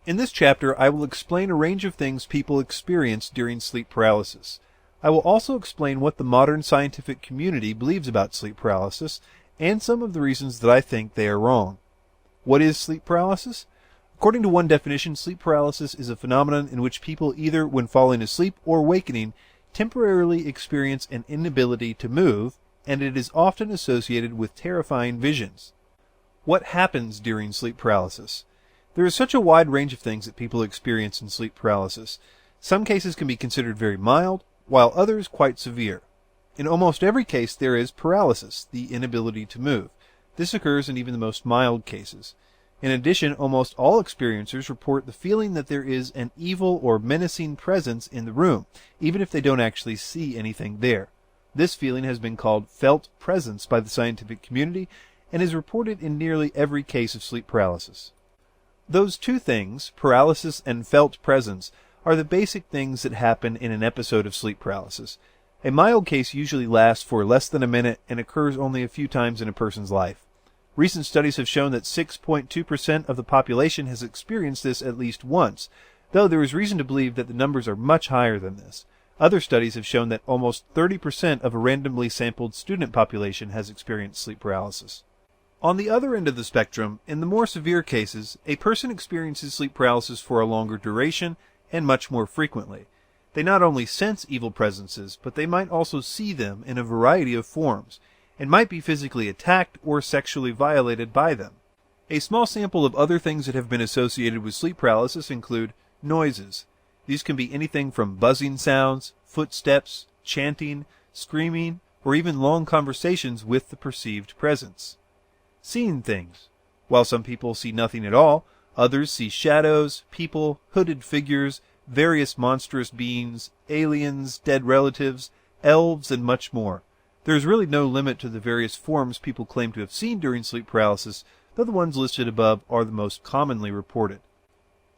In this chapter, I will explain a range of things people experience during sleep paralysis. I will also explain what the modern scientific community believes about sleep paralysis and some of the reasons that I think they are wrong. What is sleep paralysis? According to one definition, sleep paralysis is a phenomenon in which people either when falling asleep or awakening temporarily experience an inability to move, and it is often associated with terrifying visions. What happens during sleep paralysis? There is such a wide range of things that people experience in sleep paralysis. Some cases can be considered very mild, while others quite severe. In almost every case there is paralysis, the inability to move. This occurs in even the most mild cases. In addition, almost all experiencers report the feeling that there is an evil or menacing presence in the room, even if they don't actually see anything there. This feeling has been called felt presence by the scientific community and is reported in nearly every case of sleep paralysis. Those two things, paralysis and felt presence, are the basic things that happen in an episode of sleep paralysis. A mild case usually lasts for less than a minute and occurs only a few times in a person's life. Recent studies have shown that 6.2% of the population has experienced this at least once, though there is reason to believe that the numbers are much higher than this. Other studies have shown that almost 30% of a randomly sampled student population has experienced sleep paralysis. On the other end of the spectrum, in the more severe cases, a person experiences sleep paralysis for a longer duration and much more frequently. They not only sense evil presences, but they might also see them in a variety of forms, and might be physically attacked or sexually violated by them. A small sample of other things that have been associated with sleep paralysis include noises. These can be anything from buzzing sounds, footsteps, chanting, screaming, or even long conversations with the perceived presence. Seeing things. While some people see nothing at all, others see shadows, people, hooded figures, various monstrous beings, aliens, dead relatives, elves, and much more. There is really no limit to the various forms people claim to have seen during sleep paralysis, though the ones listed above are the most commonly reported.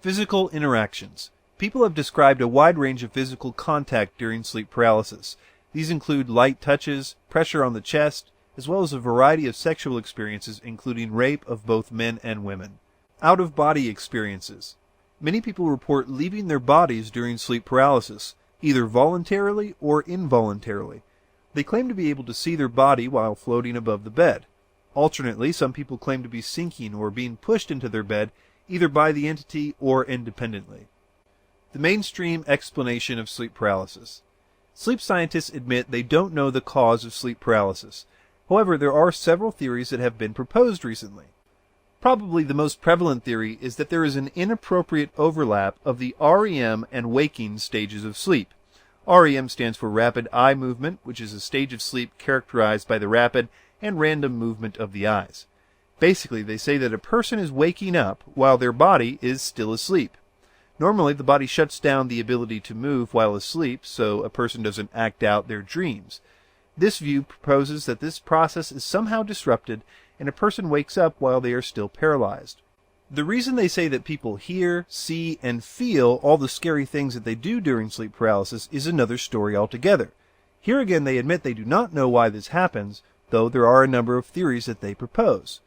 Physical interactions. People have described a wide range of physical contact during sleep paralysis. These include light touches, pressure on the chest, as well as a variety of sexual experiences including rape of both men and women. Out-of-body experiences. Many people report leaving their bodies during sleep paralysis, either voluntarily or involuntarily. They claim to be able to see their body while floating above the bed. Alternately, some people claim to be sinking or being pushed into their bed either by the entity or independently. The mainstream explanation of sleep paralysis. Sleep scientists admit they don't know the cause of sleep paralysis. However, there are several theories that have been proposed recently. Probably the most prevalent theory is that there is an inappropriate overlap of the REM and waking stages of sleep. REM stands for rapid eye movement, which is a stage of sleep characterized by the rapid and random movement of the eyes. Basically, they say that a person is waking up while their body is still asleep. Normally, the body shuts down the ability to move while asleep, so a person doesn't act out their dreams. This view proposes that this process is somehow disrupted and a person wakes up while they are still paralyzed. The reason they say that people hear, see, and feel all the scary things that they do during sleep paralysis is another story altogether. Here again they admit they do not know why this happens, though there are a number of theories that they propose.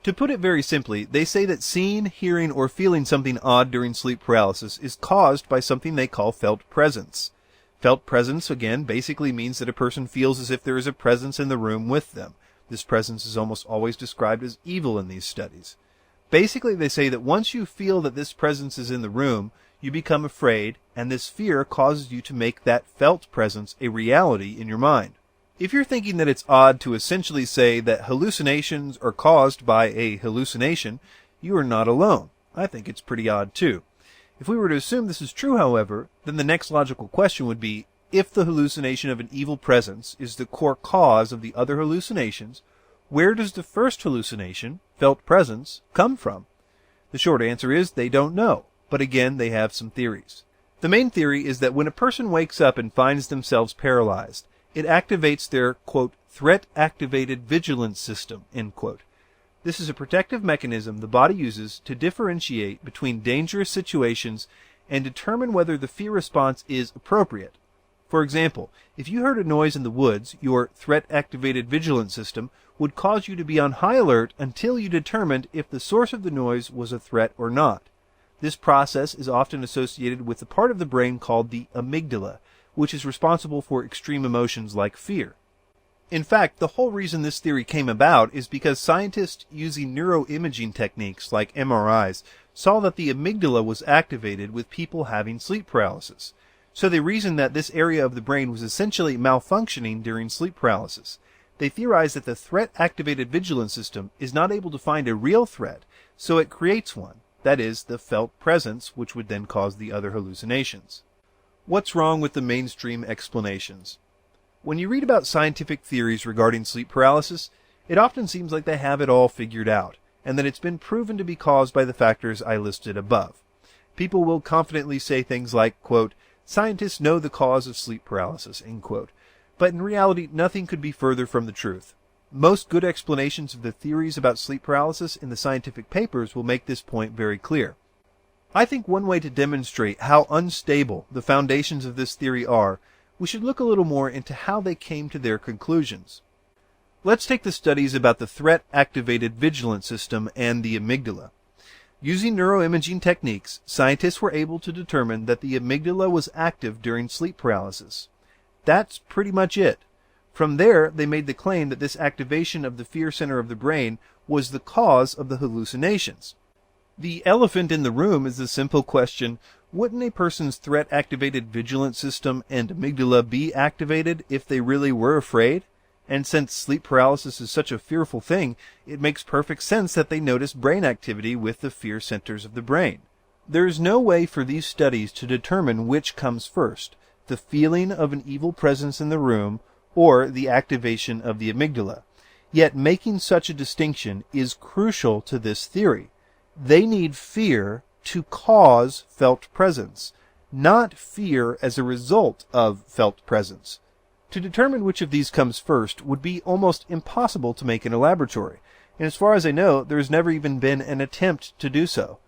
To put it very simply, they say that seeing, hearing, or feeling something odd during sleep paralysis is caused by something they call felt presence. Felt presence, again, basically means that a person feels as if there is a presence in the room with them. This presence is almost always described as evil in these studies. Basically, they say that once you feel that this presence is in the room, you become afraid, and this fear causes you to make that felt presence a reality in your mind. If you're thinking that it's odd to essentially say that hallucinations are caused by a hallucination, you are not alone. I think it's pretty odd too. If we were to assume this is true, however, then the next logical question would be, if the hallucination of an evil presence is the core cause of the other hallucinations, where does the first hallucination, felt presence, come from? The short answer is they don't know, but again they have some theories. The main theory is that when a person wakes up and finds themselves paralyzed, it activates their, quote, threat-activated vigilance system, end quote. This is a protective mechanism the body uses to differentiate between dangerous situations and determine whether the fear response is appropriate. For example, if you heard a noise in the woods, your threat-activated vigilance system would cause you to be on high alert until you determined if the source of the noise was a threat or not. This process is often associated with the part of the brain called the amygdala, which is responsible for extreme emotions like fear. In fact, the whole reason this theory came about is because scientists using neuroimaging techniques like MRIs saw that the amygdala was activated with people having sleep paralysis. So they reasoned that this area of the brain was essentially malfunctioning during sleep paralysis. They theorized that the threat-activated vigilance system is not able to find a real threat, so it creates one, that is, the felt presence, which would then cause the other hallucinations. What's wrong with the mainstream explanations? When you read about scientific theories regarding sleep paralysis, it often seems like they have it all figured out, and that it's been proven to be caused by the factors I listed above. People will confidently say things like, quote, "Scientists know the cause of sleep paralysis," end quote. But in reality, nothing could be further from the truth. Most good explanations of the theories about sleep paralysis in the scientific papers will make this point very clear. I think one way to demonstrate how unstable the foundations of this theory are, we should look a little more into how they came to their conclusions. Let's take the studies about the threat-activated vigilance system and the amygdala. Using neuroimaging techniques, scientists were able to determine that the amygdala was active during sleep paralysis. That's pretty much it. From there, they made the claim that this activation of the fear center of the brain was the cause of the hallucinations. The elephant in the room is the simple question, wouldn't a person's threat-activated vigilance system and amygdala be activated if they really were afraid? And since sleep paralysis is such a fearful thing, it makes perfect sense that they notice brain activity with the fear centers of the brain. There is no way for these studies to determine which comes first, the feeling of an evil presence in the room or the activation of the amygdala. Yet making such a distinction is crucial to this theory. They need fear to cause felt presence, not fear as a result of felt presence. To determine which of these comes first would be almost impossible to make in a laboratory, and as far as I know, there has never even been an attempt to do so.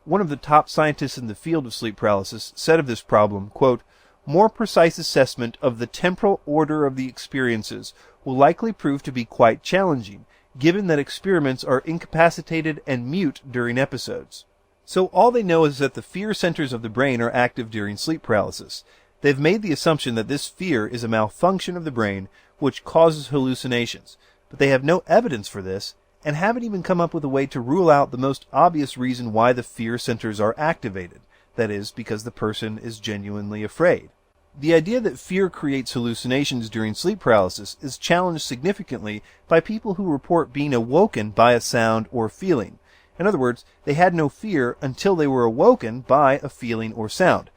One of the top scientists in the field of sleep paralysis said of this problem, quote, "More precise assessment of the temporal order of the experiences will likely prove to be quite challenging, given that experiments are incapacitated and mute during episodes." So all they know is that the fear centers of the brain are active during sleep paralysis. They've made the assumption that this fear is a malfunction of the brain which causes hallucinations, but they have no evidence for this and haven't even come up with a way to rule out the most obvious reason why the fear centers are activated, that is, because the person is genuinely afraid. The idea that fear creates hallucinations during sleep paralysis is challenged significantly by people who report being awoken by a sound or feeling. In other words, they had no fear until they were awoken by a feeling or sound.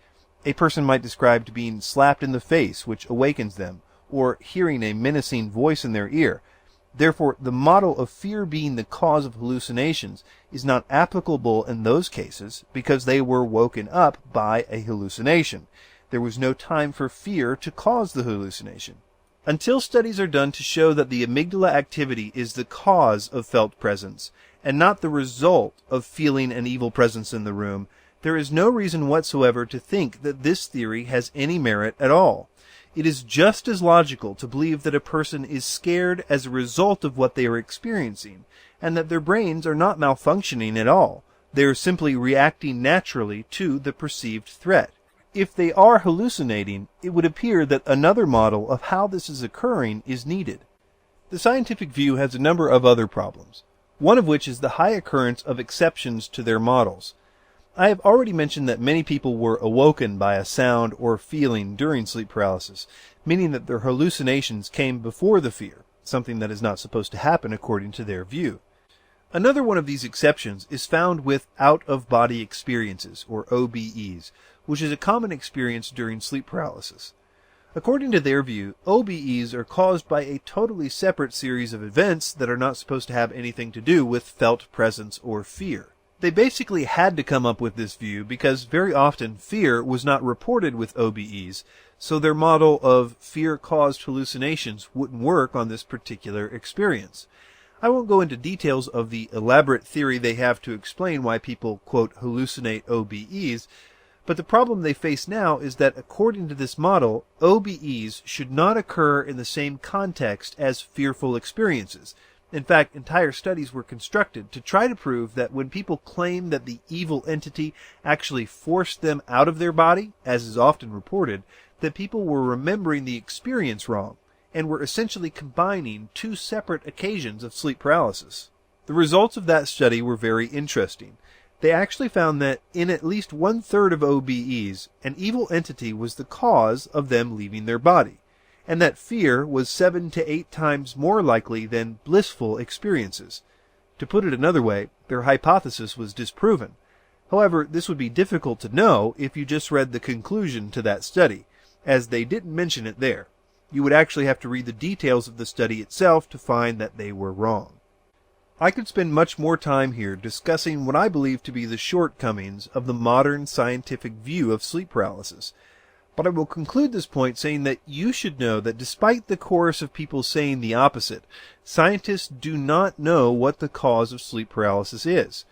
A person might describe to being slapped in the face, which awakens them, or hearing a menacing voice in their ear. Therefore, the model of fear being the cause of hallucinations is not applicable in those cases because they were woken up by a hallucination. There was no time for fear to cause the hallucination. Until studies are done to show that the amygdala activity is the cause of felt presence, and not the result of feeling an evil presence in the room, there is no reason whatsoever to think that this theory has any merit at all. It is just as logical to believe that a person is scared as a result of what they are experiencing, and that their brains are not malfunctioning at all. They are simply reacting naturally to the perceived threat. If they are hallucinating, it would appear that another model of how this is occurring is needed. The scientific view has a number of other problems, one of which is the high occurrence of exceptions to their models. I have already mentioned that many people were awoken by a sound or feeling during sleep paralysis, meaning that their hallucinations came before the fear, something that is not supposed to happen according to their view. Another one of these exceptions is found with out-of-body experiences, or OBEs, which is a common experience during sleep paralysis. According to their view, OBEs are caused by a totally separate series of events that are not supposed to have anything to do with felt presence or fear. They basically had to come up with this view because very often fear was not reported with OBEs, so their model of fear-caused hallucinations wouldn't work on this particular experience. I won't go into details of the elaborate theory they have to explain why people, quote, hallucinate OBEs, but the problem they face now is that according to this model, OBEs should not occur in the same context as fearful experiences, In fact, entire studies were constructed to try to prove that when people claim that the evil entity actually forced them out of their body, as is often reported, that people were remembering the experience wrong, and were essentially combining two separate occasions of sleep paralysis. The results of that study were very interesting. They actually found that in at least 1/3 of OBEs, an evil entity was the cause of them leaving their body, and that fear was 7 to 8 times more likely than blissful experiences. To put it another way, their hypothesis was disproven. However, this would be difficult to know if you just read the conclusion to that study, as they didn't mention it there. You would actually have to read the details of the study itself to find that they were wrong. I could spend much more time here discussing what I believe to be the shortcomings of the modern scientific view of sleep paralysis, but I will conclude this point saying that you should know that despite the chorus of people saying the opposite, scientists do not know what the cause of sleep paralysis is.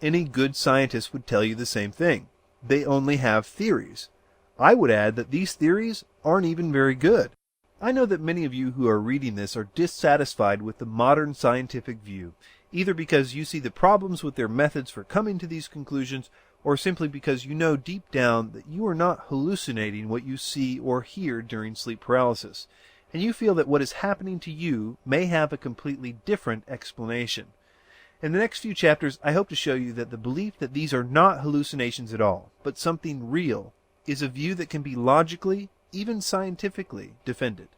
Any good scientist would tell you the same thing. They only have theories. I would add that these theories aren't even very good. I know that many of you who are reading this are dissatisfied with the modern scientific view, either because you see the problems with their methods for coming to these conclusions, or simply because you know deep down that you are not hallucinating what you see or hear during sleep paralysis, and you feel that what is happening to you may have a completely different explanation. In the next few chapters, I hope to show you that the belief that these are not hallucinations at all, but something real, is a view that can be logically, even scientifically, defended.